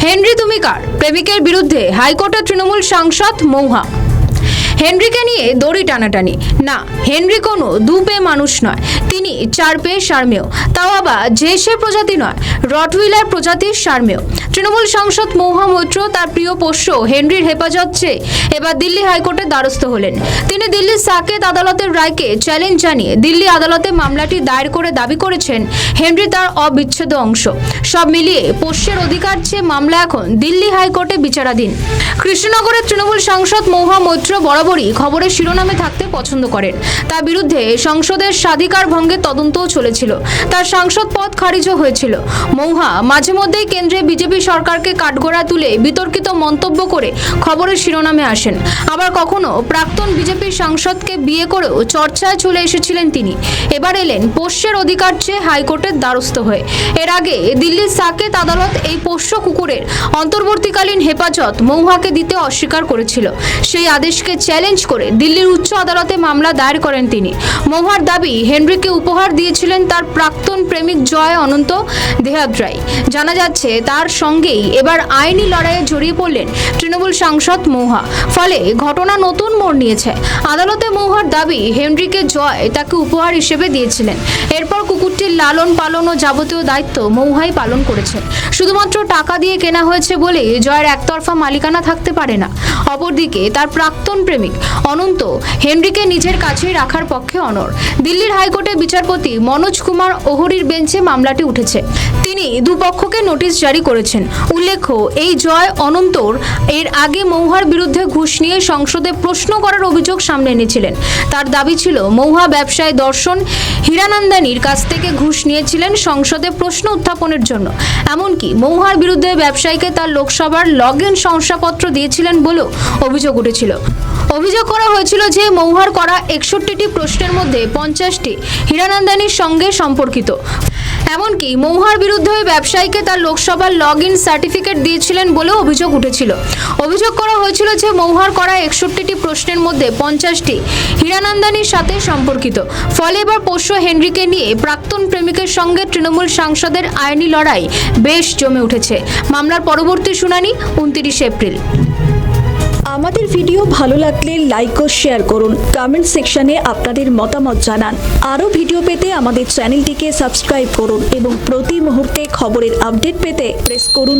Henry তুমি কার প্রেমিকের বিরুদ্ধে হাইকোর্টের তৃণমূল সাংসদ মৌহা। হেনরিকে নিয়ে দড়ি টানাটানি না, হেনরি কোনো দুপে মানুষ নয়, তিনি চার পেয়ে সারমেয়, তাও আবার যে সে প্রজাতি নয়, রটহুইলার প্রজাতির সারমেয়। তৃণমূল সাংসদ মৌহা মৈত্র তার প্রিয় পোষ্য হেনরির হেফাজত চেয়ে এবার দিল্লি হাইকোর্টের দ্বারস্থ হলেন। তিনি দিল্লির সাকেত আদালতের রায়কে চ্যালেঞ্জ জানিয়ে দিল্লি আদালতে মামলাটি দায়ের করে দাবি করেছেন হেনরি তার অবিচ্ছেদ্য অংশ। সব মিলিয়ে পোষ্যের অধিকার চেয়ে মামলা এখন দিল্লি হাইকোর্টে বিচারাধীন। কৃষ্ণনগরের তৃণমূল সাংসদ মৌহা মৈত্র বরাবরই খবরের শিরোনামে থাকতে পছন্দ করেন। তার বিরুদ্ধে সংসদের স্বাধিকার ভঙ্গের তদন্তও চলেছিল, তার সাংসদ পদ খারিজও হয়েছিল। মৌহা মাঝে মধ্যেই কেন্দ্রে বিজেপি সরকারকে কাঠগড়ায় তুলে বিতর্কিত মন্তব্য করে খবরের শিরোনামে আসেন। আবার কখনো প্রাক্তন বিজেপি সাংসদকে বিয়ে করেও চর্চায় চলে এসেছিলেন তিনি। এবার এলেন পোষ্যের অধিকার চেয়ে হাইকোর্টের দ্বারস্থ হয়ে। এর আগে দিল্লির সাকেত আদালত এই পোষ্য কুকুরের অন্তর্বর্তীকালীন হেফাজত মৌহাকে দিতে অস্বীকার করেছিল। সেই আদেশকে চ্যালেঞ্জ করে দিল্লির উচ্চ আদালতে মামলা দায়ের করেন তিনি। মৌহার দাবি, হেনরিকে উপহার দিয়েছিলেন তার প্রাক্তন প্রেমিক জয় অনন্ত দেহাদ্রাই। জানা যাচ্ছে তার সঙ্গেই এবার আইনি লড়াইয়ে জড়িয়ে পড়লেন তৃণমূল সাংসদ মৌহা। ফলে ঘটনা নতুন মোড় নিয়েছে। আদালতে মৌহার দাবি, হেনরিকে জয় তাকে উপহার হিসেবে দিয়েছিলেন। এরপর কুকুরটির লালন পালন ও যাবতীয় দায়িত্ব মৌহাই পালন করেছেন। শুধুমাত্র টাকা দিয়ে কেনা হয়েছে বলে জয়ের একতরফা মালিকানা থাকতে পারে না। অপরদিকে তার প্রাক্তন প্রেমিক অনন্ত হেনরিকে নিজের কাছেই রাখার পক্ষে অনড়। দিল্লির হাইকোর্টের বিচারপতি মনোজ কুমার ওহরির বেঞ্চে মামলাটি উঠেছে। তিনি দুপক্ষকে নোটিশ জারি করেছেন। উল্লেখ্য, এই জয় অনন্তর এর আগে মৌহার বিরুদ্ধে ঘুষ নিয়ে সংসদে প্রশ্ন করার অভিযোগ সামনে এনেছিলেন। তার দাবি ছিল মৌহা ব্যবসায়ী দর্শন হীরানন্দানীর কাছ থেকে ঘুষ নিয়েছিলেন সংসদে প্রশ্ন উত্থাপনের জন্য। এমনকি মৌহার বিরুদ্ধে ব্যবসায়ীকে তার লোকসভার লগ ইন শংসাপত্র দিয়েছিলেন বলেও অভিযোগ উঠেছিল। অভিযোগ করা হয়েছিল যে মৌহার করা 61টি প্রশ্নের মধ্যে 50টি হীরানন্দানীর সঙ্গে সম্পর্কিত। এমনকি মৌহার বিরুদ্ধে ওই ব্যবসায়ীকে তার লোকসভার লগ ইন সার্টিফিকেট দিয়েছিলেন বলেও অভিযোগ উঠেছিল। অভিযোগ করা হয়েছিল যে মৌহার করা 61টি প্রশ্নের মধ্যে 50টি হীরানন্দানীর সাথে সম্পর্কিত। ফলে এবার পোষ্য হেনরিকে নিয়ে প্রাক্তন প্রেমিকের সঙ্গে তৃণমূল সাংসদের আইনি লড়াই বেশ জমে উঠেছে। মামলার পরবর্তী শুনানি 29 এপ্রিল। আমাদের ভিডিও ভালো লাগলে লাইক ও শেয়ার করুন, কমেন্ট সেকশনে আপনাদের মতামত জানান। আরও ভিডিও পেতে আমাদের চ্যানেলটিকে সাবস্ক্রাইব করুন এবং প্রতি মুহূর্তে খবরের আপডেট পেতে প্রেস করুন